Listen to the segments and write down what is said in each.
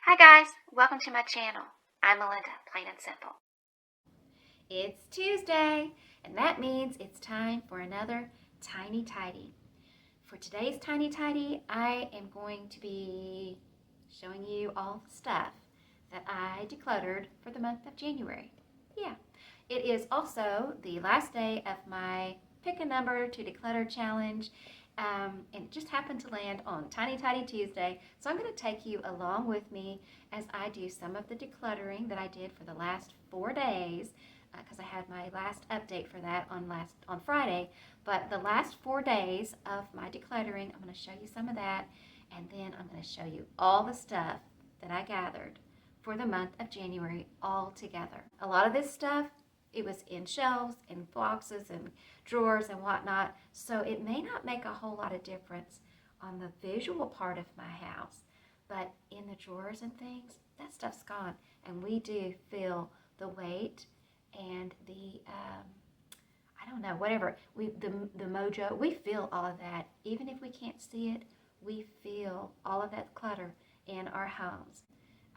Hi guys, welcome to my channel. I'm Melinda, plain and simple. It's Tuesday, and that means it's time for another Tiny Tidy. For today's Tiny Tidy, I am going to be showing you all the stuff that I decluttered for the month of January. Yeah, it is also the last day of my Pick a Number to Declutter challenge. And it just happened to land on Tiny Tidy Tuesday, so I'm going to take you along with me as I do some of the decluttering that I did for the last 4 days, because I had my last update for that on Friday. But the last 4 days of my decluttering, I'm going to show you some of that, and then I'm going to show you all the stuff that I gathered for the month of January all together. A lot of this stuff, it was in shelves and boxes and drawers and whatnot, so it may not make a whole lot of difference on the visual part of my house, but in the drawers and things, that stuff's gone, and we do feel the weight and the I don't know, whatever, the mojo, we feel all of that. Even if we can't see it, we feel all of that clutter in our homes.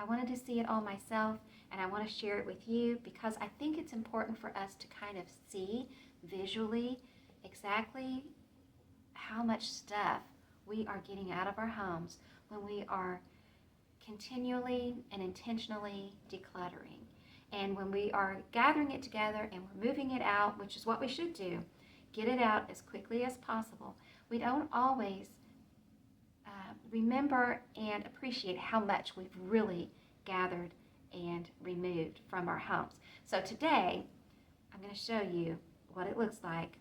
I wanted to see it all myself, and I want to share it with you because I think it's important for us to kind of see visually exactly how much stuff we are getting out of our homes when we are continually and intentionally decluttering. And when we are gathering it together and we're moving it out, which is what we should do, get it out as quickly as possible. We don't always remember and appreciate how much we've really gathered and removed from our homes. So today, I'm going to show you what it looks like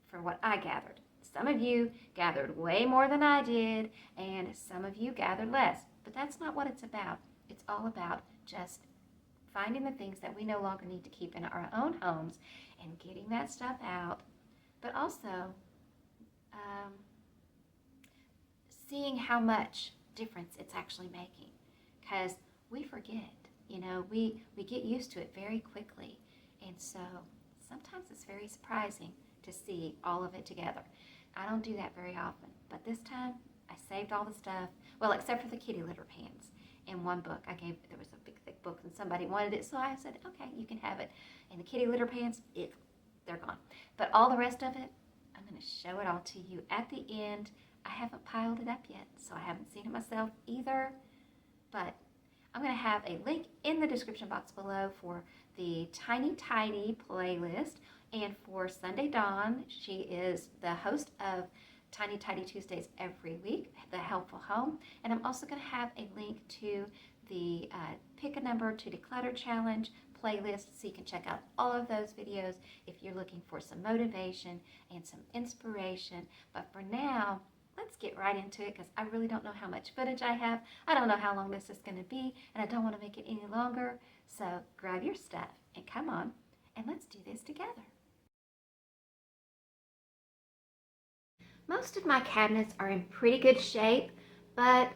for what I gathered. Some of you gathered way more than I did, and some of you gathered less. But that's not what it's about. It's all about just finding the things that we no longer need to keep in our own homes and getting that stuff out, but also seeing how much difference it's actually making, because we forget, we get used to it very quickly, and so sometimes it's very surprising to see all of it together. I don't do that very often, but this time I saved all the stuff, well, except for the kitty litter pans in one book. There was a big thick book and somebody wanted it, so I said, okay, you can have it. And the kitty litter pans, they're gone. But all the rest of it, I'm going to show it all to you at the end. I haven't piled it up yet, so I haven't seen it myself either, but I'm going to have a link in the description box below for the Tiny Tidy playlist, and for Sunday Dawn, she is the host of Tiny Tidy Tuesdays every week, The Helpful Home, and I'm also going to have a link to the Pick a Number to Declutter challenge playlist, so you can check out all of those videos if you're looking for some motivation and some inspiration. But for now, let's get right into it, because I really don't know how much footage I have. I don't know how long this is going to be, and I don't want to make it any longer. So grab your stuff and come on, and let's do this together. Most of my cabinets are in pretty good shape, but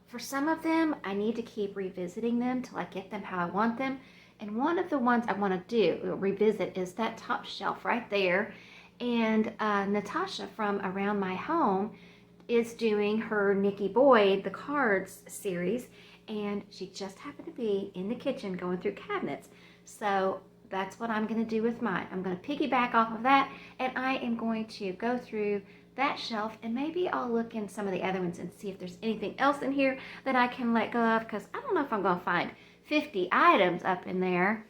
for some of them, I need to keep revisiting them till I get them how I want them. And one of the ones I want to revisit is that top shelf right there. And Natasha from Around My Home is doing her Nikki Boyd, the cards series, and she just happened to be in the kitchen going through cabinets. So that's what I'm going to do with mine. I'm going to piggyback off of that, and I am going to go through that shelf, and maybe I'll look in some of the other ones and see if there's anything else in here that I can let go of, because I don't know if I'm going to find 50 items up in there,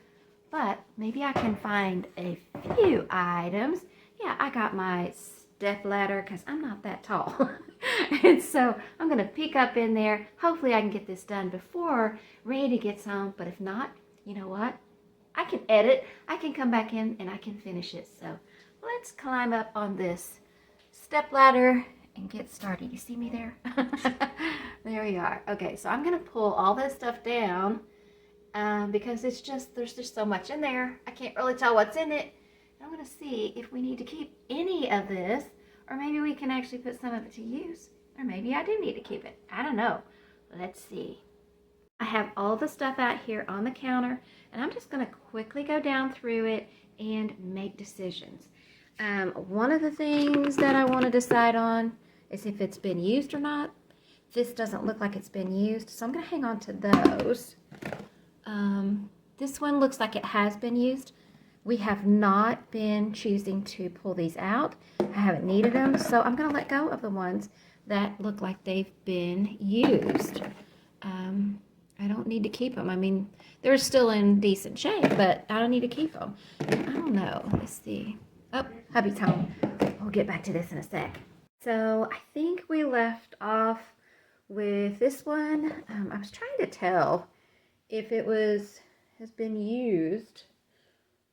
but maybe I can find a few items. Yeah, I got my step ladder because I'm not that tall. And so I'm going to peek up in there. Hopefully I can get this done before Randy gets home, but if not, you know what? I can edit. I can come back in and I can finish it. So let's climb up on this step ladder and get started. You see me there? There we are. Okay, so I'm going to pull all this stuff down because there's just so much in there. I can't really tell what's in it. I'm going to see if we need to keep any of this, or maybe we can actually put some of it to use, or maybe I do need to keep it. I don't know. Let's see. I have all the stuff out here on the counter, and I'm just going to quickly go down through it and make decisions. One of the things that I want to decide on is if it's been used or not. this doesn't look like it's been used, so I'm going to hang on to those. This one looks like it has been used. We have not been choosing to pull these out. I haven't needed them, so I'm going to let go of the ones that look like they've been used. I don't need to keep them. I mean, they're still in decent shape, but I don't need to keep them. I don't know. Let's see. Oh, hubby's home. We'll get back to this in a sec. So I think we left off with this one. I was trying to tell if it has been used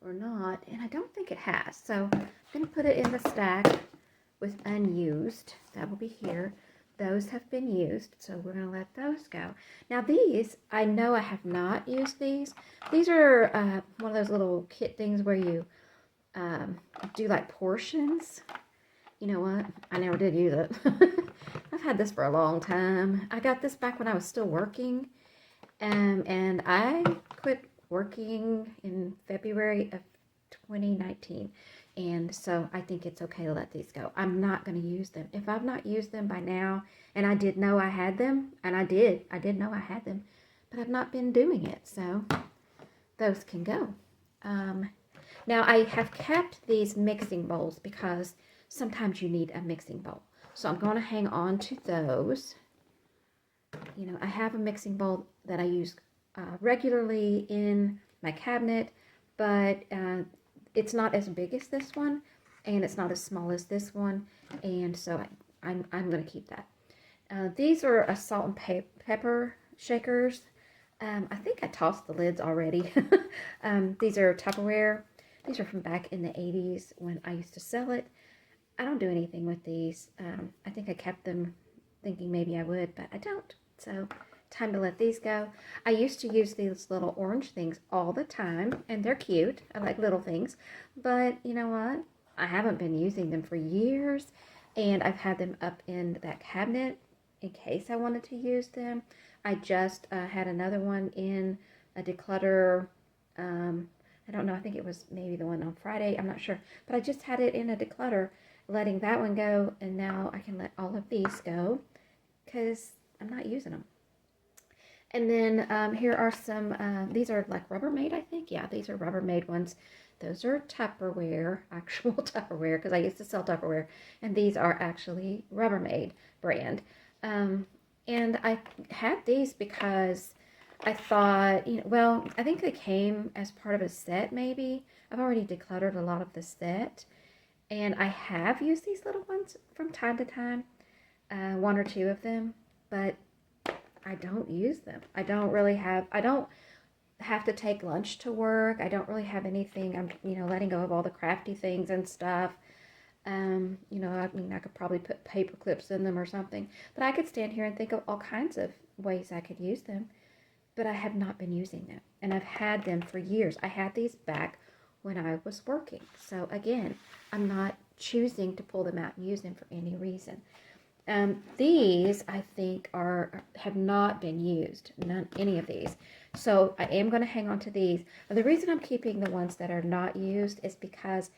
or not, and I don't think it has. So I'm going to put it in the stack with unused. That will be here. Those have been used, so we're going to let those go. Now these, I know I have not used these. These are one of those little kit things where you do like portions. You know what? I never did use it. I've had this for a long time. I got this back when I was still working, and I quit working in February of 2019. And so I think it's okay to let these go. I'm not going to use them. If I've not used them by now, and I did know I had them, and I did know I had them, but I've not been doing it, so those can go. Now I have kept these mixing bowls because sometimes you need a mixing bowl. So I'm going to hang on to those. You know, I have a mixing bowl that I use regularly in my cabinet, but it's not as big as this one, and it's not as small as this one, and so I'm going to keep that. These are a salt and pepper shakers. I think I tossed the lids already. These are Tupperware. These are from back in the 80s when I used to sell it. I don't do anything with these. I think I kept them thinking maybe I would, but I don't. So time to let these go. I used to use these little orange things all the time, and they're cute. I like little things, but you know what? I haven't been using them for years, and I've had them up in that cabinet in case I wanted to use them. I just had another one in a declutter. I don't know. I think it was maybe the one on Friday. I'm not sure, but I just had it in a declutter, letting that one go, and now I can let all of these go because I'm not using them. And then here are some, these are like Rubbermaid, I think. Yeah, these are Rubbermaid ones. Those are Tupperware, actual Tupperware, because I used to sell Tupperware. And these are actually Rubbermaid brand. And I had these because I thought, you know, well, I think they came as part of a set maybe. I've already decluttered a lot of the set. And I have used these little ones from time to time, one or two of them, but I don't use them. I don't have to take lunch to work. I don't really have anything. I'm, you know, letting go of all the crafty things and stuff. You know, I mean, I could probably put paper clips in them or something, but I could stand here and think of all kinds of ways I could use them, but I have not been using them, and I've had them for years. I had these back when I was working. So again, I'm not choosing to pull them out and use them for any reason. These, I think, have not been used, any of these. So I am going to hang on to these. The reason I'm keeping the ones that are not used is because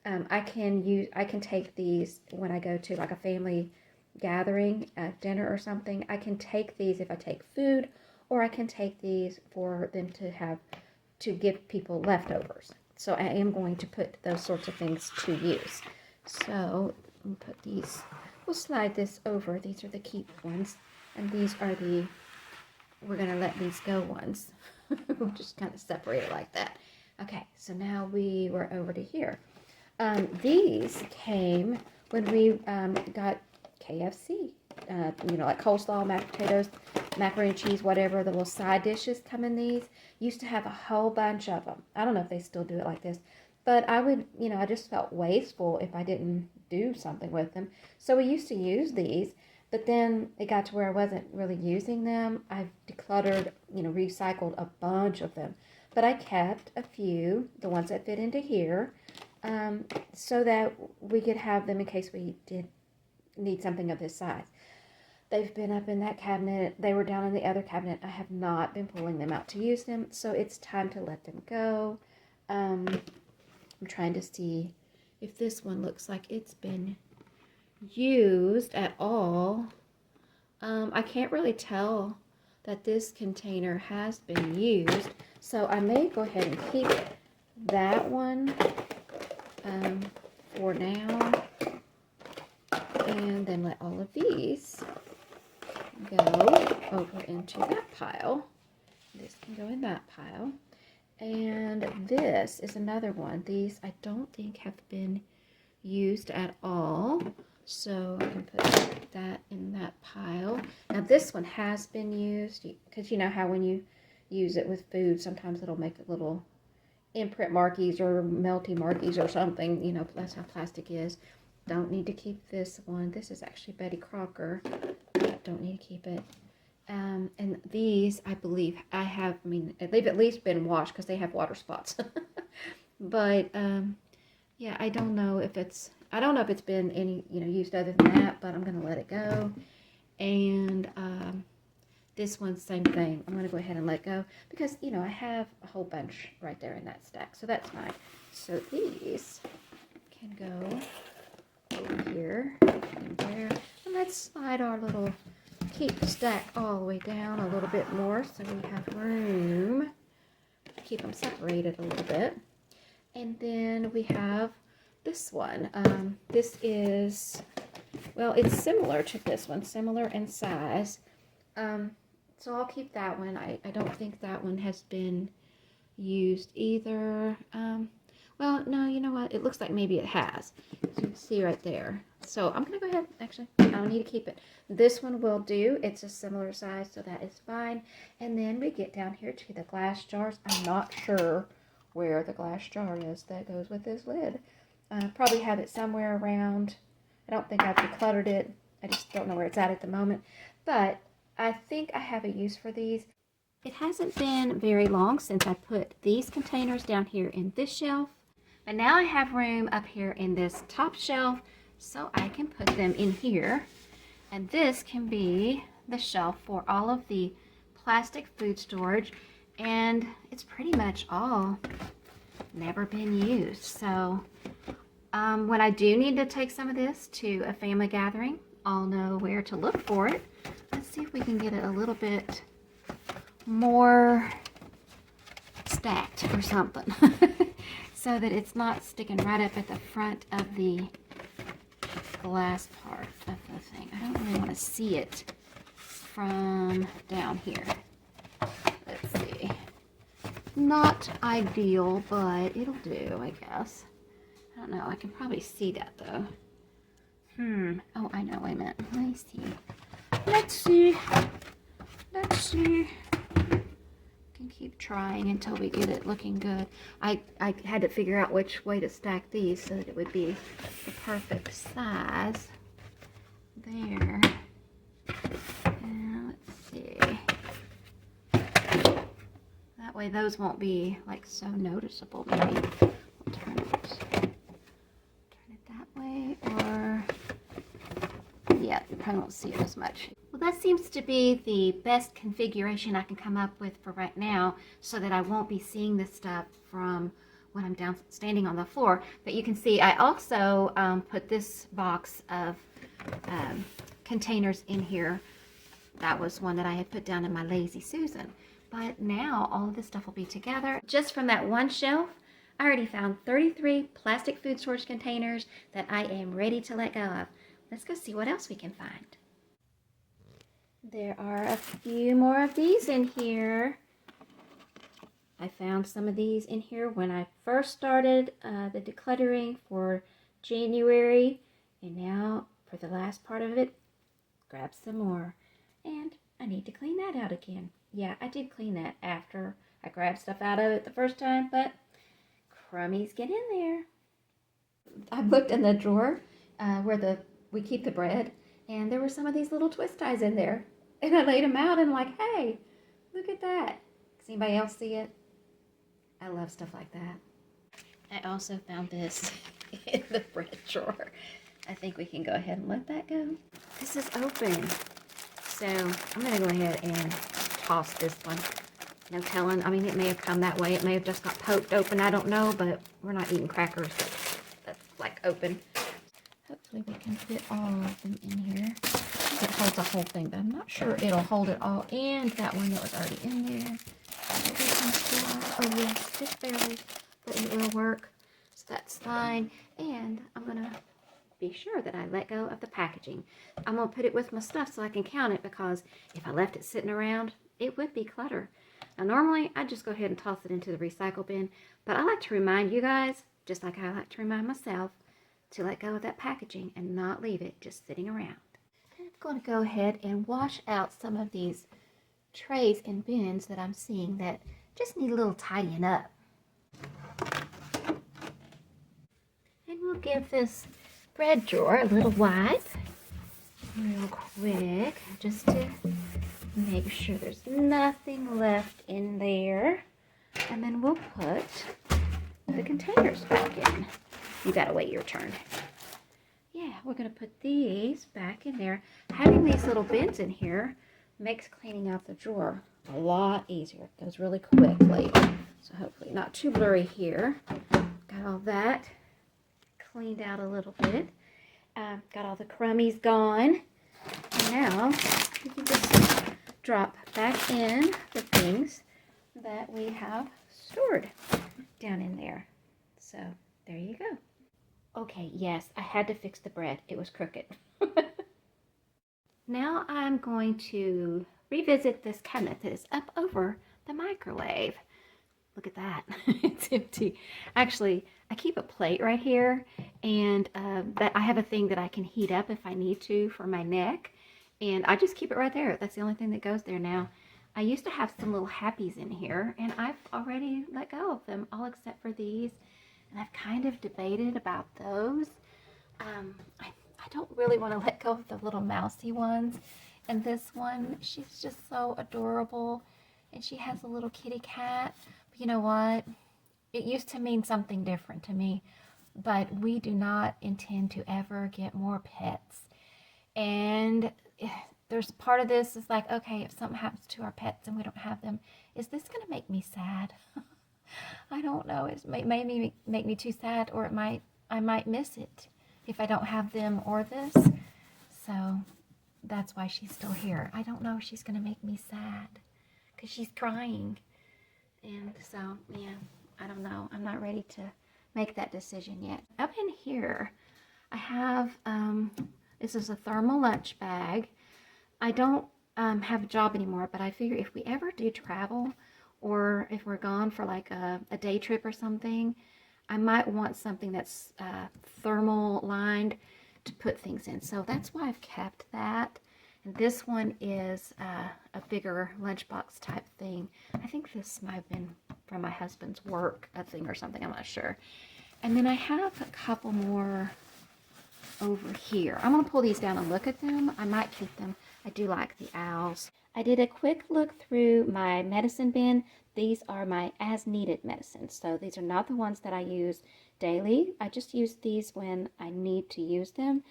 I can take these when I go to like a family gathering, dinner or something. I can take these if I take food, or I can take these for them to give people leftovers. So I am going to put those sorts of things to use. So I'm put these. We'll slide this over. These are the keep ones, and these are we're going to let these go ones. We'll just kind of separate it like that. Okay, so now we were over to here. These came when we got KFC. You know, like coleslaw, mashed potatoes, macaroni and cheese, whatever. The little side dishes come in these. Used to have a whole bunch of them. I don't know if they still do it like this. But I would, you know, I just felt wasteful if I didn't do something with them. So we used to use these, but then it got to where I wasn't really using them. I've decluttered, you know, recycled a bunch of them. But I kept a few, the ones that fit into here, so that we could have them in case we did need something of this size. They've been up in that cabinet. They were down in the other cabinet. I have not been pulling them out to use them, so it's time to let them go. I'm trying to see if this one looks like it's been used at all. I can't really tell that this container has been used, so I may go ahead and keep that one for now, and then let all of these go over into that pile. This can go in that pile. And this is another one. These I don't think have been used at all. So I can put that in that pile. Now this one has been used, because you know how when you use it with food, sometimes it'll make a little imprint markies or melty markies or something. You know, that's how plastic is. Don't need to keep this one. This is actually Betty Crocker. Don't need to keep it. And these, I believe, they've at least been washed because they have water spots. But, yeah, I don't know if it's been any, used other than that, but I'm going to let it go. And, this one's same thing. I'm going to go ahead and let go because, I have a whole bunch right there in that stack. So that's fine. So these can go over here and there. And let's slide our little keep the stack all the way down a little bit more so we have room to keep them separated a little bit. And then we have this one. This is, well, it's similar to this one, similar in size. So I'll keep that one. I don't think that one has been used either. Well, no, you know what? It looks like maybe it has. So you can see right there. So I'm going to go ahead. Actually, I don't need to keep it. This one will do. It's a similar size, so that is fine. And then we get down here to the glass jars. I'm not sure where the glass jar is that goes with this lid. Probably have it somewhere around. I don't think I've decluttered it. I just don't know where it's at the moment. But I think I have a use for these. It hasn't been very long since I put these containers down here in this shelf. But now I have room up here in this top shelf, so I can put them in here. And this can be the shelf for all of the plastic food storage. And it's pretty much all never been used. So when I do need to take some of this to a family gathering, I'll know where to look for it. Let's see if we can get it a little bit more stacked or something. So that it's not sticking right up at the front of the glass part of the thing. I don't really want to see it from down here. Let's see. Not ideal, but it'll do, I guess. I don't know. I can probably see that, though. Oh, I know. Wait a minute. Let me see. Let's see. Let's see. Keep trying until we get it looking good. I had to figure out which way to stack these so that it would be the perfect size. There. And let's see. That way those won't be like so noticeable. Maybe we'll turn it that way, or yeah, you probably won't see it as much. Well, that seems to be the best configuration I can come up with for right now, so that I won't be seeing this stuff from when I'm standing on the floor. But you can see I also put this box of containers in here. That was one that I had put down in my Lazy Susan. But now all of this stuff will be together. Just from that one shelf, I already found 33 plastic food storage containers that I am ready to let go of. Let's go see what else we can find. There are a few more of these in here. I found some of these in here when I first started the decluttering for January. And now for the last part of it, grab some more. And I need to clean that out again. Yeah, I did clean that after I grabbed stuff out of it the first time, but crummies get in there. I looked in the drawer where we keep the bread, and there were some of these little twist ties in there. And I laid them out and I'm like, hey, look at that. Does anybody else see it? I love stuff like that. I also found this in the bread drawer. I think we can go ahead and let that go. This is open. So I'm going to go ahead and toss this one. No telling. I mean, it may have come that way. It may have just got poked open. I don't know, but we're not eating crackers. That's like open. Hopefully we can fit all of them in here. it holds the whole thing, but I'm not sure it'll hold it all. And that one that was already in there. Oh yes, just barely, but it will work. So that's fine. And I'm gonna be sure that I let go of the packaging. I'm gonna put it with my stuff so I can count it, because if I left it sitting around, it would be clutter. Now normally I'd just go ahead and toss it into the recycle bin, but I like to remind you guys, just like I like to remind myself, to let go of that packaging and not leave it just sitting around. I'm going to go ahead and wash out some of these trays and bins that I'm seeing that just need a little tidying up. And we'll give this bread drawer a little wipe real quick, just to make sure there's nothing left in there. And then we'll put the containers back in. You gotta wait your turn. Yeah, we're gonna put these back in there. Having these little bins in here makes cleaning out the drawer a lot easier. It goes really quickly. So hopefully not too blurry here. Got all that cleaned out a little bit. Got all the crummies gone. And now we can just drop back in the things that we have stored down in there. So there you go. Okay, yes, I had to fix the bread. It was crooked. Now I'm going to revisit this cabinet that is up over the microwave. Look at that. It's empty. Actually, I keep a plate right here, and that I have a thing that I can heat up if I need to for my neck, and I just keep it right there. That's the only thing that goes there now. I used to have some little happies in here, and I've already let go of them, all except for these. And I've kind of debated about those. I don't really want to let go of the little mousy ones. And this one, she's just so adorable. And she has a little kitty cat. But you know what? It used to mean something different to me. But we do not intend to ever get more pets. And there's part of this is like, okay, if something happens to our pets and we don't have them, is this going to make me sad? I don't know. It may make me too sad, or I might miss it if I don't have them or this. So that's why she's still here. I don't know if she's going to make me sad because she's crying. And so, yeah, I don't know. I'm not ready to make that decision yet. Up in here, I have, this is a thermal lunch bag. I don't have a job anymore, but I figure if we ever do travel, or if we're gone for like a day trip or something, I might want something that's thermal lined to put things in. So that's why I've kept that. And this one is a bigger lunchbox type thing. I think this might have been from my husband's work, a thing or something, I'm not sure. And then I have a couple more over here. I'm going to pull these down and look at them. I might keep them. I do like the owls. I did a quick look through my medicine bin. These are my as needed medicines. So these are not the ones that I use daily. I just use these when I need to use them.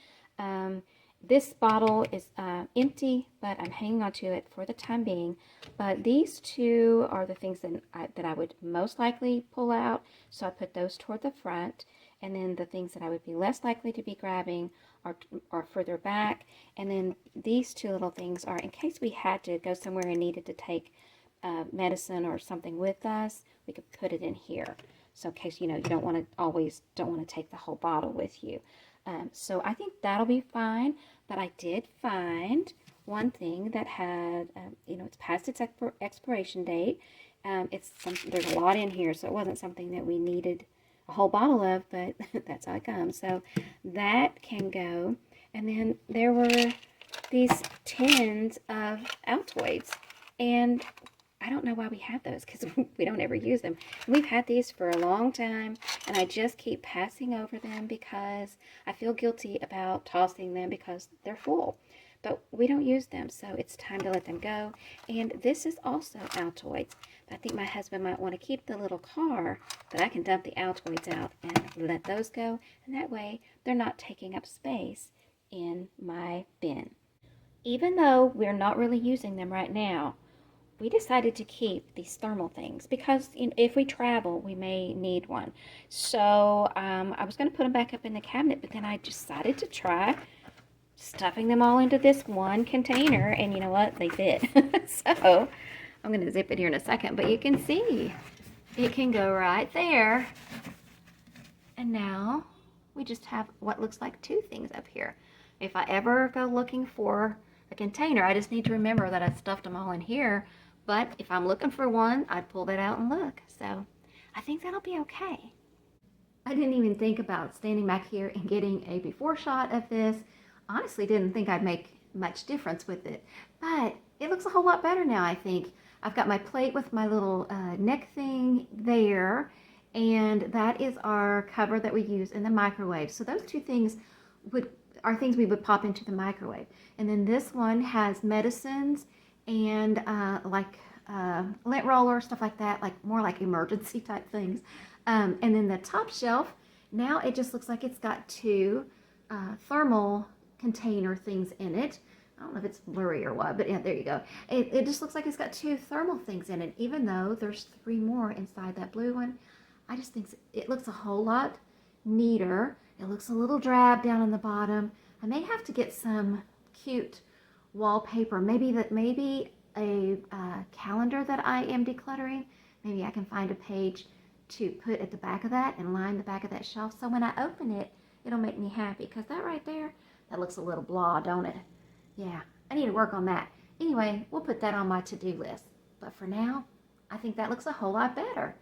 This bottle is empty, but I'm hanging on to it for the time being. But these two are the things that I would most likely pull out. So I put those toward the front. And then the things that I would be less likely to be grabbing are further back. And then these two little things are in case we had to go somewhere and needed to take medicine or something with us, we could put it in here. So in case, you know, you don't want to take the whole bottle with you. So I think that'll be fine. But I did find one thing that had, you know, it's past its expiration date. There's a lot in here, so it wasn't something that we needed a whole bottle of, but that's how it comes. So that can go. And then there were these tins of Altoids, and I don't know why we have those because we don't ever use them. We've had these for a long time, and I just keep passing over them because I feel guilty about tossing them because they're full. But we don't use them, so it's time to let them go. And this is also Altoids. I think my husband might want to keep the little car, but I can dump the Altoids out and let those go. And that way, they're not taking up space in my bin. Even though we're not really using them right now, we decided to keep these thermal things because if we travel, we may need one. So I was going to put them back up in the cabinet, but then I decided to try stuffing them all into this one container, and you know what? They fit. So I'm going to zip it here in a second, but you can see it can go right there. And now we just have what looks like two things up here. If I ever go looking for a container, I just need to remember that I stuffed them all in here. But if I'm looking for one, I pull that out and look. So I think that'll be okay. I didn't even think about standing back here and getting a before shot of this. Honestly, didn't think I'd make much difference with it. But it looks a whole lot better now, I think. I've got my plate with my little neck thing there. And that is our cover that we use in the microwave. So those two things are things we would pop into the microwave. And then this one has medicines and lint roller, stuff like that, like more like emergency type things. And then the top shelf, now it just looks like it's got two thermal container things in it. I don't know if it's blurry or what, but yeah, there you go. It just looks like it's got two thermal things in it, even though there's three more inside that blue one. I just think it looks a whole lot neater. It looks a little drab down on the bottom. I may have to get some cute wallpaper. Maybe a calendar that I am decluttering. Maybe I can find a page to put at the back of that and line the back of that shelf. So when I open it, it'll make me happy. Because that right there, that looks a little blah, don't it? Yeah, I need to work on that. Anyway, we'll put that on my to-do list. But for now, I think that looks a whole lot better.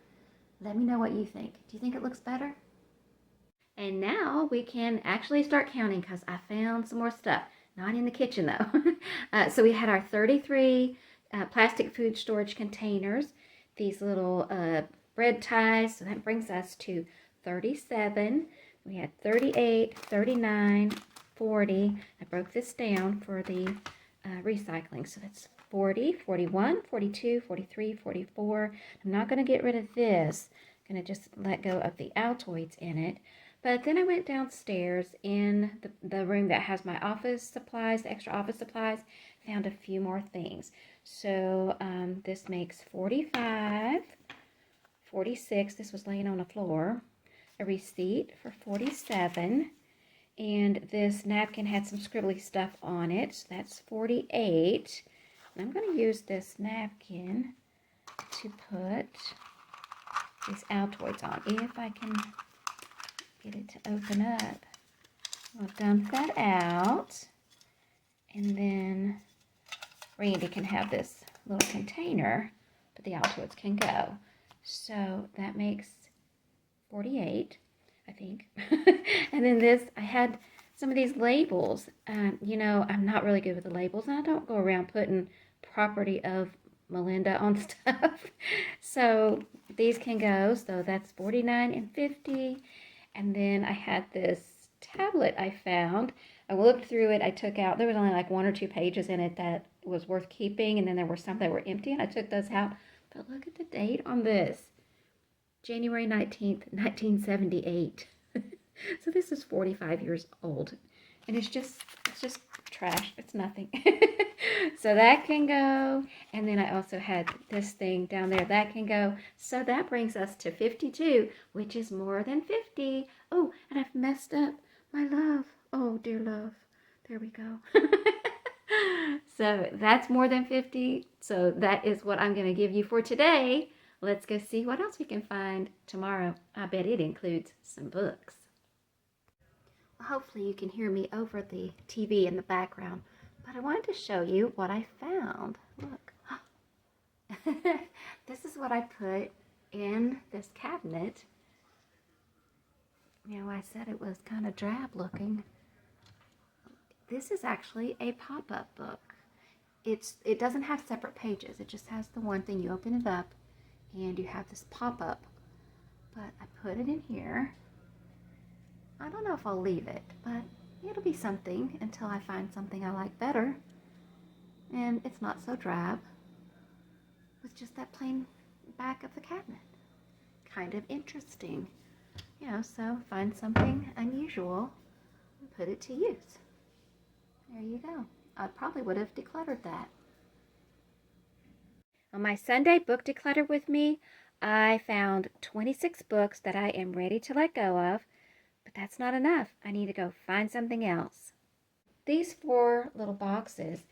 Let me know what you think. Do you think it looks better? And now we can actually start counting because I found some more stuff. Not in the kitchen though. So we had our 33 plastic food storage containers. These little bread ties. So that brings us to 37. We had 38, 39, 40. I broke this down for the recycling. So that's 40, 41, 42, 43, 44. I'm not going to get rid of this. I'm going to just let go of the Altoids in it. But then I went downstairs in the room that has my office supplies, the extra office supplies, found a few more things. So this makes 45, 46. This was laying on the floor. A receipt for 47. And this napkin had some scribbly stuff on it. So that's 48. I'm going to use this napkin to put these Altoids on. If I can get it to open up. I'll dump that out. And then Randy can have this little container, but the Altoids can go. So that makes 48, I think. And then this, I had some of these labels. You know, I'm not really good with the labels, and I don't go around putting property of Melinda on stuff. So these can go. So that's 49 and 50. And then I had this tablet I found. I looked through it. I took out, there was only like 1 or 2 pages in it that was worth keeping. And then there were some that were empty, and I took those out. But look at the date on this. January 19th, 1978. So this is 45 years old. And it's just trash. It's nothing. So that can go. And then I also had this thing down there. That can go. So that brings us to 52, which is more than 50. Oh, and I've messed up my love. Oh, dear love. There we go. So that's more than 50. So that is what I'm going to give you for today. Let's go see what else we can find tomorrow. I bet it includes some books. Hopefully you can hear me over the TV in the background, but I wanted to show you what I found. Look. This is what I put in this cabinet. You know, I said it was kind of drab looking. This is actually a pop-up book. It doesn't have separate pages. It just has the one thing. You open it up and you have this pop-up. But I put it in here. I don't know if I'll leave it, but it'll be something until I find something I like better. And it's not so drab with just that plain back of the cabinet. Kind of interesting. You know, so find something unusual and put it to use. There you go. I probably would have decluttered that. On my Sunday book declutter with me, I found 26 books that I am ready to let go of. But that's not enough. I need to go find something else. these 4 little boxes,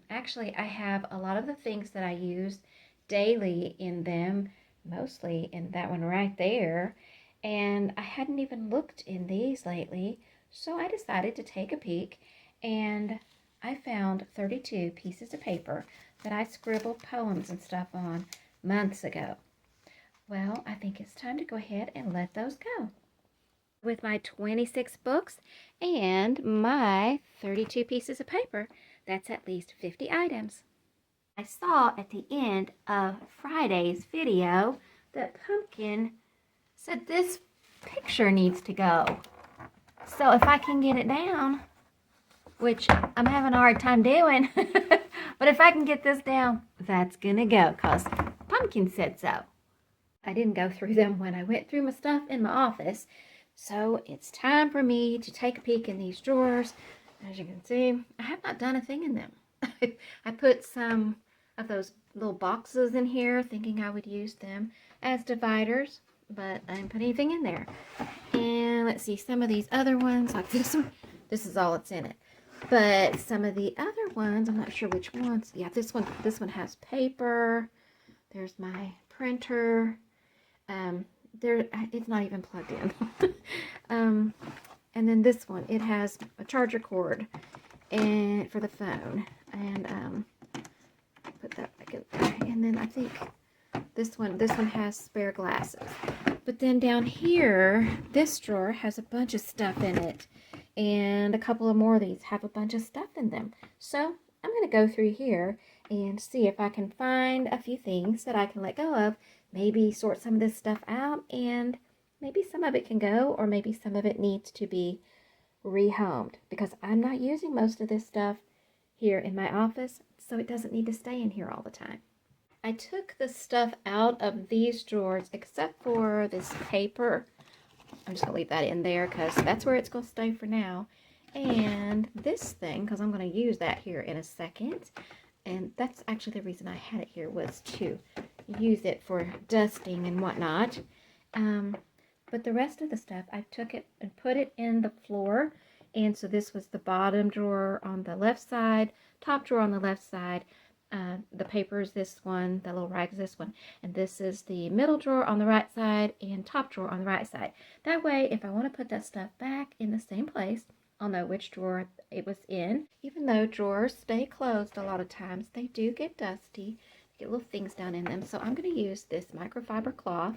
actually I have a lot of the things that I use daily in them, mostly in that one right there. And I hadn't even looked in these lately, so I decided to take a peek, and I found 32 pieces of paper that I scribbled poems and stuff on months ago. Well, I think it's time to go ahead and let those go. With my 26 books and my 32 pieces of paper, that's at least 50 items. I saw at the end of Friday's video that Pumpkin said this picture needs to go. So if I can get it down, which I'm having a hard time doing, but if I can get this down, that's gonna go, because Pumpkin said so. I didn't go through them when I went through my stuff in my office, so it's time for me to take a peek in these drawers. As you can see, I have not done a thing in them. I put some of those little boxes in here thinking I would use them as dividers, but I didn't put anything in there. And let's see, some of these other ones, like this one, this is all that's in it. But some of the other ones, I'm not sure which ones. Yeah, this one has paper. There's my printer. It's not even plugged in. And then this one, it has a charger cord and for the phone. And put that back in there. And then I think this one has spare glasses. But then down here, this drawer has a bunch of stuff in it. And a couple of more of these have a bunch of stuff in them. So I'm going to go through here and see if I can find a few things that I can let go of. Maybe sort some of this stuff out, and maybe some of it can go, or maybe some of it needs to be rehomed, because I'm not using most of this stuff here in my office, so it doesn't need to stay in here all the time. I took the stuff out of these drawers except for this paper. I'm just going to leave that in there because that's where it's going to stay for now. And this thing, because I'm going to use that here in a second. And that's actually the reason I had it here, was to use it for dusting and whatnot. But the rest of the stuff, I took it and put it in the floor. And so this was the bottom drawer on the left side, top drawer on the left side. The paper is this one, the little rag is this one, and this is the middle drawer on the right side and top drawer on the right side. That way, if I want to put that stuff back in the same place, I'll know which drawer it was in. Even though drawers stay closed a lot of times, they do get dusty, get little things down in them. So I'm going to use this microfiber cloth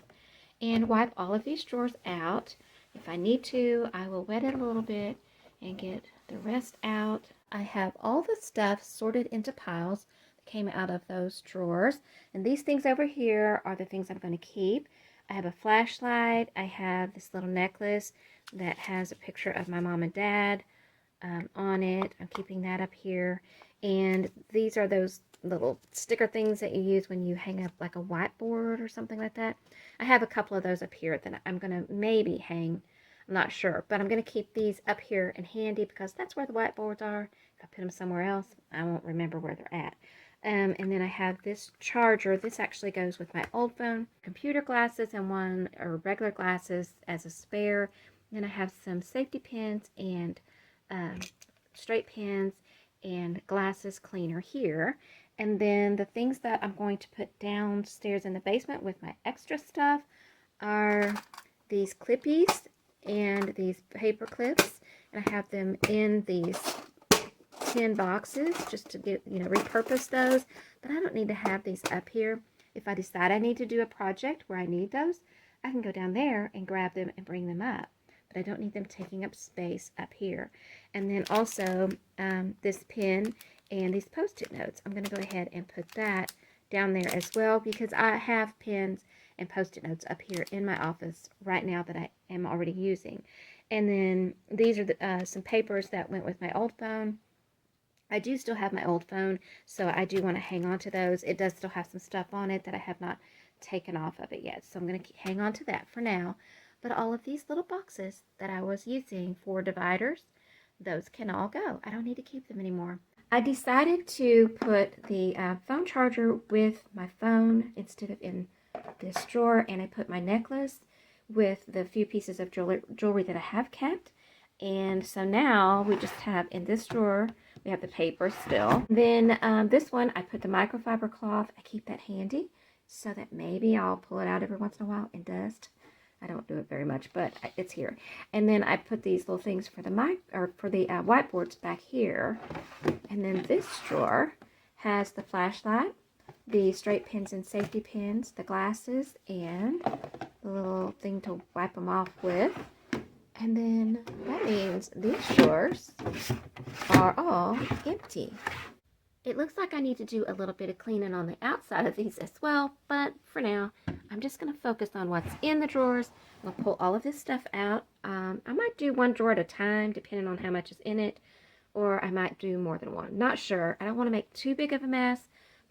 and wipe all of these drawers out. If I need to, I will wet it a little bit and get the rest out. I have all the stuff sorted into piles came out of those drawers, and these things over here are the things I'm going to keep. I have a flashlight. I have this little necklace that has a picture of my mom and dad on it. I'm keeping that up here. And these are those little sticker things that you use when you hang up like a whiteboard or something like that. I have a couple of those up here that I'm going to maybe hang. I'm not sure, but I'm going to keep these up here and handy because that's where the whiteboards are. If I put them somewhere else, I won't remember where they're at. And then I have this charger. This actually goes with my old phone, computer glasses, and one or regular glasses as a spare. Then I have some safety pins and straight pins and glasses cleaner here. And then the things that I'm going to put downstairs in the basement with my extra stuff are these clippies and these paper clips. And I have them in these tin boxes just to get, repurpose those. But I don't need to have these up here. If I decide I need to do a project where I need those, I can go down there and grab them and bring them up. But I don't need them taking up space up here. And then also this pen and these post-it notes. I'm going to go ahead and put that down there as well because I have pens and post-it notes up here in my office right now that I am already using. And then these are some papers that went with my old phone. I do still have my old phone, so I do want to hang on to those. It does still have some stuff on it that I have not taken off of it yet, so I'm going to hang on to that for now. But all of these little boxes that I was using for dividers, those can all go. I don't need to keep them anymore. I decided to put the phone charger with my phone instead of in this drawer, and I put my necklace with the few pieces of jewelry that I have kept And so now we just have in this drawer, we have the paper still. Then this one, I put the microfiber cloth. I keep that handy so that maybe I'll pull it out every once in a while and dust. I don't do it very much, but it's here. And then I put these little things for the whiteboards back here. And then this drawer has the flashlight, the straight pins and safety pins, the glasses, and the little thing to wipe them off with. And then that means these drawers are all empty. It looks like I need to do a little bit of cleaning on the outside of these as well, but for now, I'm just going to focus on what's in the drawers. I'm going to pull all of this stuff out. I might do one drawer at a time, depending on how much is in it, or I might do more than one. Not sure. I don't want to make too big of a mess,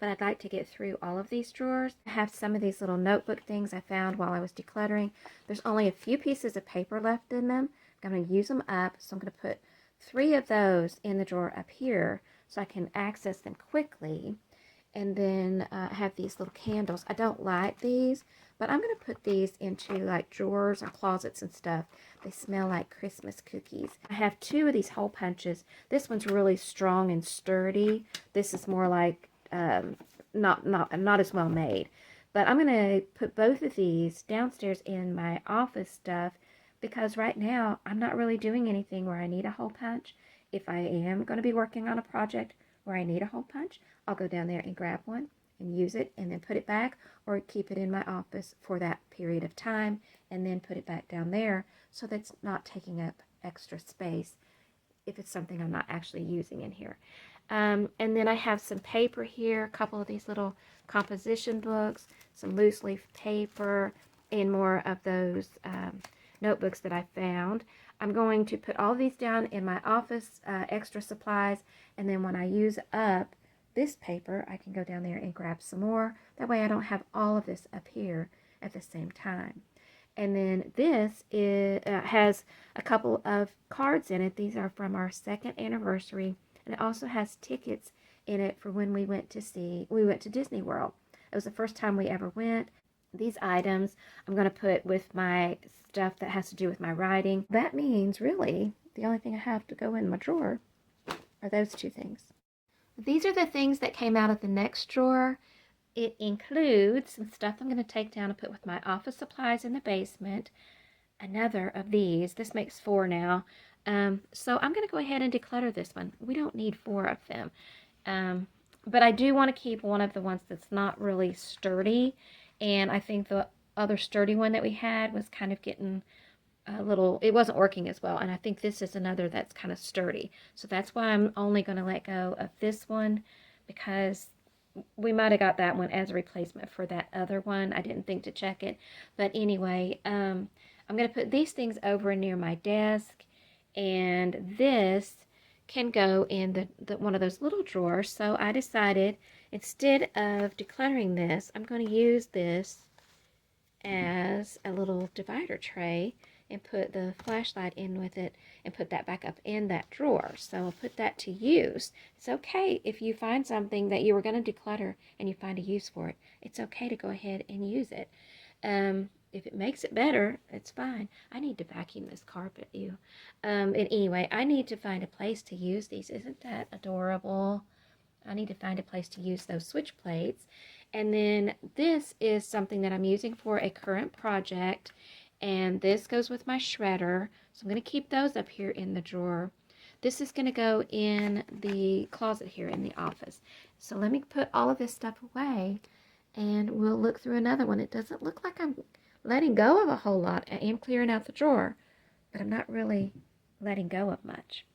but I'd like to get through all of these drawers. I have some of these little notebook things I found while I was decluttering. There's only a few pieces of paper left in them. I'm going to use them up, so I'm going to put 3 of those in the drawer up here so I can access them quickly. And then I have these little candles. I don't light these, but I'm going to put these into like drawers or closets and stuff. They smell like Christmas cookies. I have 2 of these hole punches. This one's really strong and sturdy. This is more like not as well made. But I'm going to put both of these downstairs in my office stuff because right now I'm not really doing anything where I need a hole punch. If I am going to be working on a project where I need a hole punch, I'll go down there and grab one and use it and then put it back, or keep it in my office for that period of time and then put it back down there so that's not taking up extra space if it's something I'm not actually using in here. And then I have some paper here, a couple of these little composition books, some loose leaf paper, and more of those notebooks that I found. I'm going to put all these down in my office extra supplies, and then when I use up this paper, I can go down there and grab some more. That way I don't have all of this up here at the same time. And then this has a couple of cards in it. These are from our 2nd anniversary. And it also has tickets in it for when we went to Disney World. It was the first time we ever went. These items I'm going to put with my stuff that has to do with my writing. That means really the only thing I have to go in my drawer are those 2 things. These are the things that came out of the next drawer. It includes some stuff I'm going to take down and put with my office supplies in the basement. Another of these. This makes 4 now. So I'm going to go ahead and declutter this one. We don't need 4 of them. But I do want to keep one of the ones that's not really sturdy. And I think the other sturdy one that we had was kind of getting a little, it wasn't working as well. And I think this is another that's kind of sturdy. So that's why I'm only going to let go of this one, because we might have got that one as a replacement for that other one. I didn't think to check it. But anyway, I'm going to put these things over near my desk. And this can go in the one of those little drawers. So I decided, instead of decluttering this, I'm going to use this as a little divider tray and put the flashlight in with it and put that back up in that drawer. So I'll put that to use. It's okay if you find something that you were going to declutter and you find a use for it. It's okay to go ahead and use it. If it makes it better, it's fine. I need to vacuum this carpet, and anyway, I need to find a place to use these. Isn't that adorable? I need to find a place to use those switch plates. And then this is something that I'm using for a current project. And this goes with my shredder. So I'm going to keep those up here in the drawer. This is going to go in the closet here in the office. So let me put all of this stuff away and we'll look through another one. It doesn't look like I'm letting go of a whole lot. I am clearing out the drawer, but I'm not really letting go of much.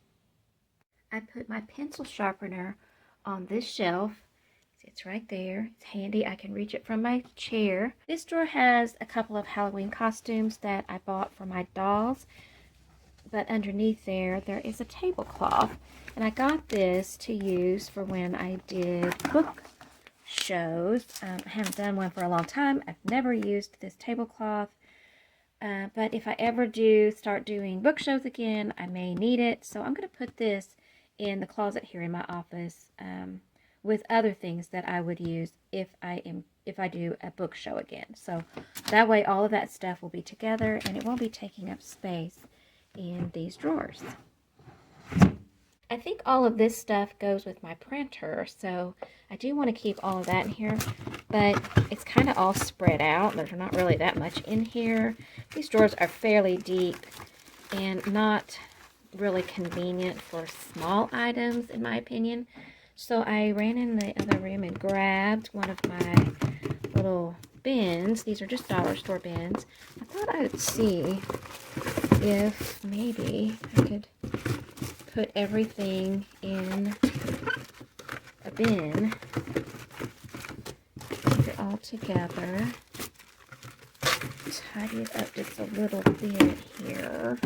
I put my pencil sharpener on this shelf. It's right there. It's handy. I can reach it from my chair. This drawer has a couple of Halloween costumes that I bought for my dolls. But underneath there is a tablecloth. And I got this to use for when I did book shows. I haven't done one for a long time. I've never used this tablecloth. But if I ever do start doing book shows again, I may need it. So I'm going to put this in the closet here in my office with other things that I would use if I do a book show again. So that way all of that stuff will be together and it won't be taking up space in these drawers. I think all of this stuff goes with my printer, so I do want to keep all of that in here, but it's kind of all spread out. There's not really that much in here. These drawers are fairly deep and not really convenient for small items, in my opinion. So I ran in the other room and grabbed one of my little bins. These are just dollar store bins. I thought I would see if maybe I could put everything in a bin, keep it all together, tidy it up just a little bit here.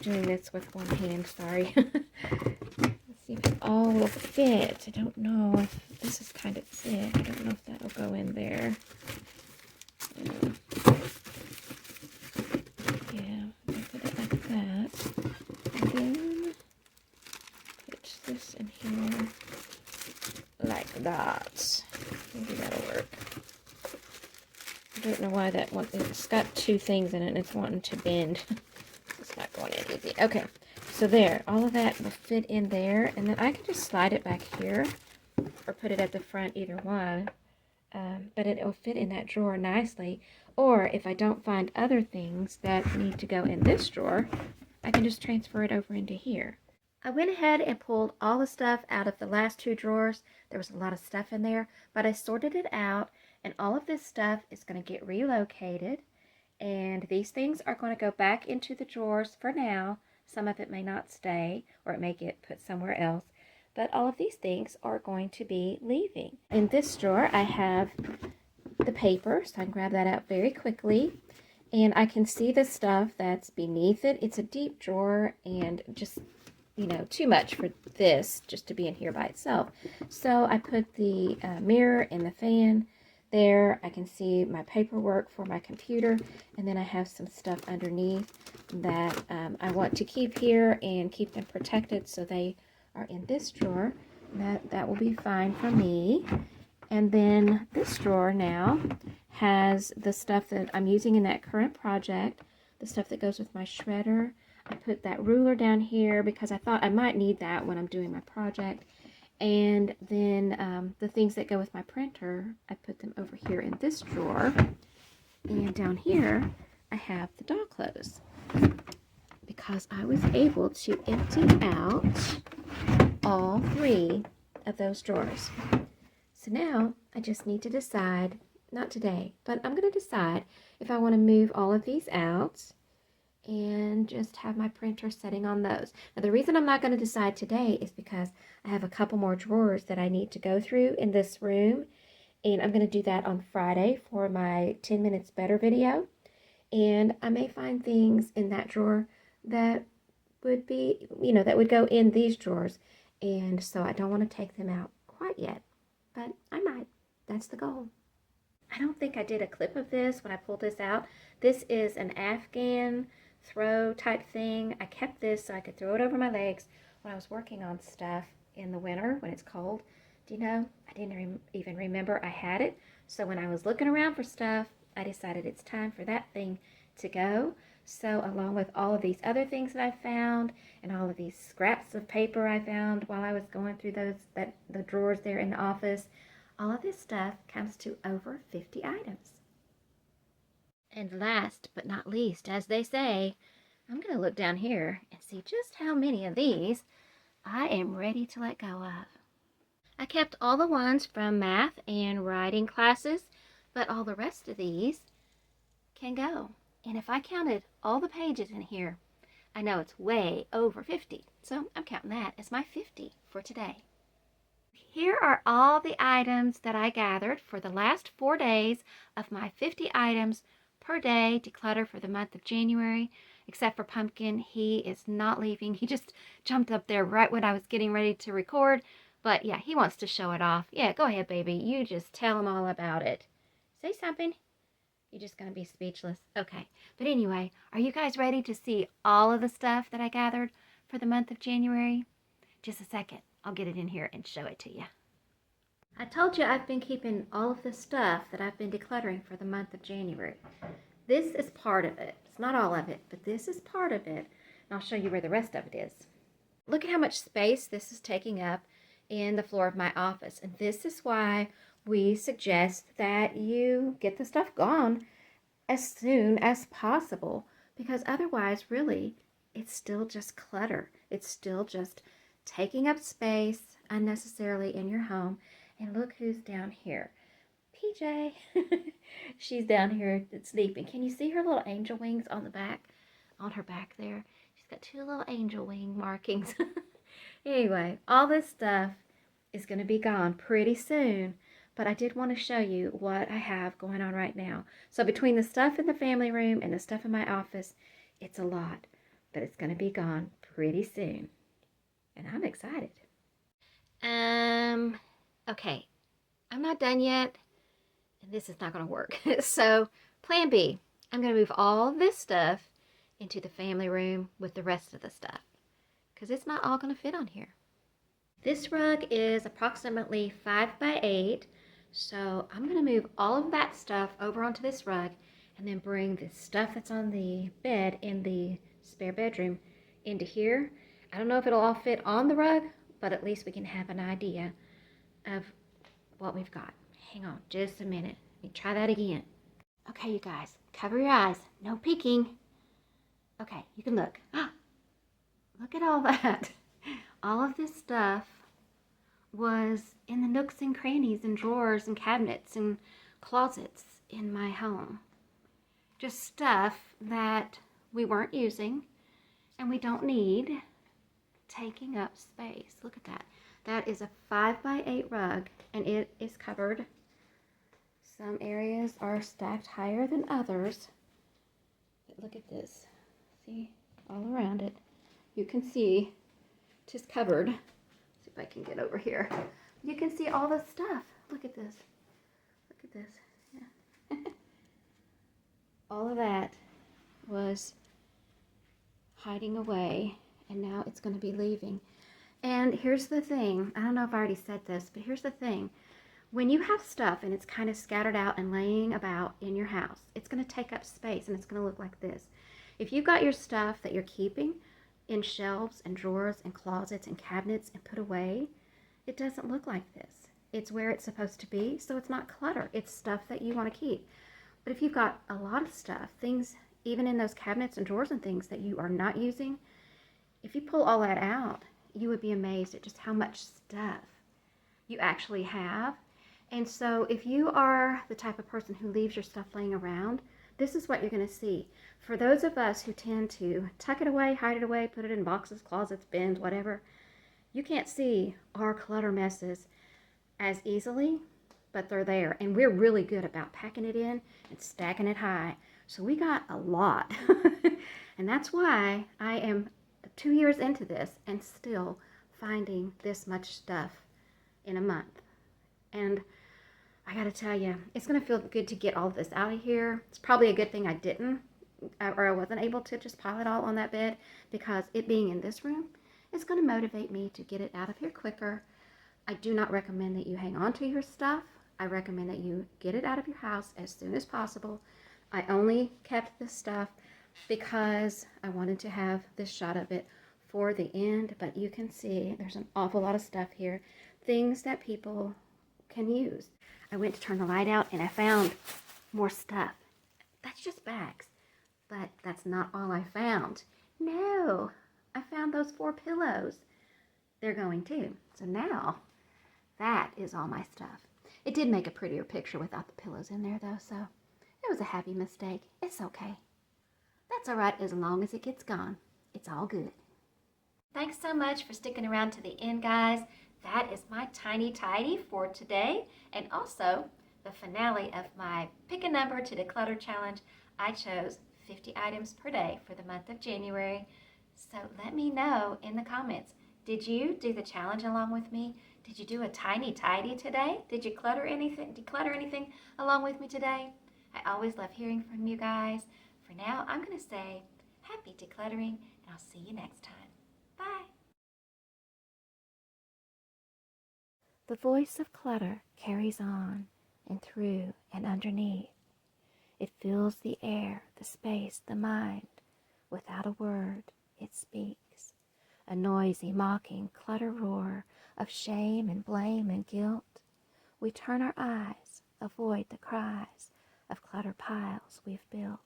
Doing this with one hand, sorry. Let's see if it all will fit. I don't know if this is kind of thick. I don't know if that'll go in there. Yeah, I'll put it like that. And then put this in here like that. Maybe that'll work. I don't know why that one, it's got two things in it and it's wanting to bend. It's not going in easy. Okay, so there, all of that will fit in there, and then I can just slide it back here or put it at the front, either one. But it'll fit in that drawer nicely. Or if I don't find other things that need to go in this drawer, I can just transfer it over into here. I went ahead and pulled all the stuff out of the last two drawers. There was a lot of stuff in there, but I sorted it out, and all of this stuff is going to get relocated. And these things are going to go back into the drawers for now. Some of it may not stay, or it may get put somewhere else. But all of these things are going to be leaving. In this drawer, I have the paper, so I can grab that out very quickly. And I can see the stuff that's beneath it. It's a deep drawer and just, you know, too much for this just to be in here by itself. So I put the mirror and the fan there. I can see my paperwork for my computer, and then I have some stuff underneath that I want to keep here and keep them protected, so they are in this drawer. That will be fine for me. And then this drawer now has the stuff that I'm using in that current project, the stuff that goes with my shredder. I put that ruler down here because I thought I might need that when I'm doing my project. And then the things that go with my printer, I put them over here in this drawer. And down here, I have the doll clothes, because I was able to empty out all three of those drawers. So now I just need to decide, not today, but I'm going to decide if I want to move all of these out and just have my printer setting on those. Now, the reason I'm not going to decide today is because I have a couple more drawers that I need to go through in this room, and I'm going to do that on Friday for my 10 Minutes Better video. And I may find things in that drawer that would be, you know, that would go in these drawers, and so I don't want to take them out quite yet, but I might. That's the goal. I don't think I did a clip of this when I pulled this out. This is an Afghan throw type thing. I kept this so I could throw it over my legs when I was working on stuff in the winter when it's cold. Do you know, I didn't even remember I had it. So when I was looking around for stuff, I decided it's time for that thing to go. So along with all of these other things that I found and all of these scraps of paper I found while I was going through the drawers there in the office, all of this stuff comes to over 50 items. And last but not least, as they say, I'm going to look down here and see just how many of these I am ready to let go of. I kept all the ones from math and writing classes, but all the rest of these can go. And if I counted all the pages in here, I know it's way over 50. So I'm counting that as my 50 for today. Here are all the items that I gathered for the last 4 days of my 50 items per day declutter for the month of January, except for Pumpkin. He is not leaving. He just jumped up there right when I was getting ready to record. But yeah, he wants to show it off. Yeah, go ahead, baby. You just tell him all about it. Say something. You're just going to be speechless. Okay. But anyway, are you guys ready to see all of the stuff that I gathered for the month of January? Just a second. I'll get it in here and show it to you. I told you I've been keeping all of the stuff that I've been decluttering for the month of January. This is part of it. It's not all of it, but this is part of it. And I'll show you where the rest of it is. Look at how much space this is taking up in the floor of my office. And this is why we suggest that you get the stuff gone as soon as possible, because otherwise, really, it's still just clutter. It's still just taking up space unnecessarily in your home. And look who's down here. PJ. She's down here sleeping. Can you see her little angel wings on the back? On her back there. She's got two little angel wing markings. Anyway, all this stuff is going to be gone pretty soon. But I did want to show you what I have going on right now. So between the stuff in the family room and the stuff in my office, it's a lot. But it's going to be gone pretty soon. And I'm excited. Okay. I'm not done yet. And this is not going to work. So plan B. I'm going to move all this stuff into the family room with the rest of the stuff, because it's not all going to fit on here. This rug is approximately 5 by 8. So I'm going to move all of that stuff over onto this rug and then bring the stuff that's on the bed in the spare bedroom into here. I don't know if it'll all fit on the rug, but at least we can have an idea of what we've got. Hang on just a minute. Let me try that again. Okay, you guys, cover your eyes. No peeking. Okay, you can look. Look at all that. All of this stuff was in the nooks and crannies and drawers and cabinets and closets in my home. Just stuff that we weren't using and we don't need, taking up space. Look at that. That is a 5 by 8 rug, and it is covered. Some areas are stacked higher than others. But look at this. See, all around it. You can see it is covered. Let's see if I can get over here. You can see all the stuff. Look at this. Look at this. Yeah. All of that was hiding away, and now it's going to be leaving. And here's the thing. I don't know if I already said this, but here's the thing. When you have stuff and it's kind of scattered out and laying about in your house, it's going to take up space and it's going to look like this. If you've got your stuff that you're keeping in shelves and drawers and closets and cabinets and put away, it doesn't look like this. It's where it's supposed to be, so it's not clutter. It's stuff that you want to keep. But if you've got a lot of stuff, things even in those cabinets and drawers and things that you are not using, if you pull all that out, you would be amazed at just how much stuff you actually have. And so if you are the type of person who leaves your stuff laying around, this is what you're going to see. For those of us who tend to tuck it away, hide it away, put it in boxes, closets, bins, whatever, you can't see our clutter messes as easily, but they're there. And we're really good about packing it in and stacking it high. So we got a lot. And that's why I am 2 years into this and still finding this much stuff in a month. And I gotta tell you, it's gonna feel good to get all of this out of here. It's probably a good thing I didn't, or I wasn't able to just pile it all on that bed, because it being in this room is gonna motivate me to get it out of here quicker. I do not recommend that you hang on to your stuff. I recommend that you get it out of your house as soon as possible. I only kept this stuff because I wanted to have this shot of it for the end, but you can see there's an awful lot of stuff here, things that people can use. I went to turn the light out and I found more stuff. That's just bags, but that's not all I found. No, I found those 4 pillows. They're going too. So now that is all my stuff. It did make a prettier picture without the pillows in there though, so it was a happy mistake. It's okay. That's all right as long as it gets gone. It's all good. Thanks so much for sticking around to the end, guys. That is my tiny tidy for today, and also the finale of my Pick a Number to Declutter challenge. I chose 50 items per day for the month of January. So let me know in the comments. Did you do the challenge along with me? Did you do a tiny tidy today? Did you declutter anything along with me today? I always love hearing from you guys. For now, I'm going to say happy decluttering, and I'll see you next time. Bye. The voice of clutter carries on and through and underneath. It fills the air, the space, the mind. Without a word, it speaks. A noisy, mocking clutter roar of shame and blame and guilt. We turn our eyes, avoid the cries of clutter piles we've built.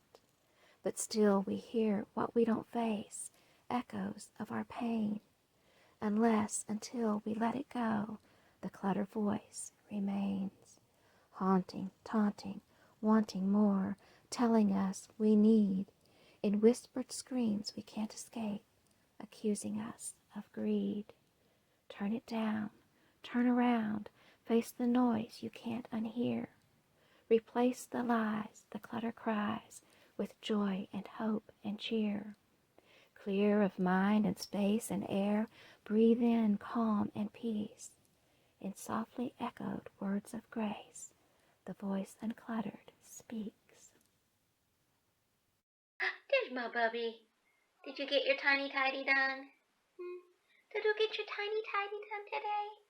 But still we hear what we don't face, echoes of our pain. Until we let it go, the clutter voice remains. Haunting, taunting, wanting more, telling us we need, in whispered screams we can't escape, accusing us of greed. Turn it down, turn around, face the noise you can't unhear. Replace the lies, the clutter cries, with joy and hope and cheer. Clear of mind and space and air, breathe in calm and peace. In softly echoed words of grace, the voice uncluttered speaks. There's my bubby. Did you get your tiny tidy done? Did you get your tiny tidy done today?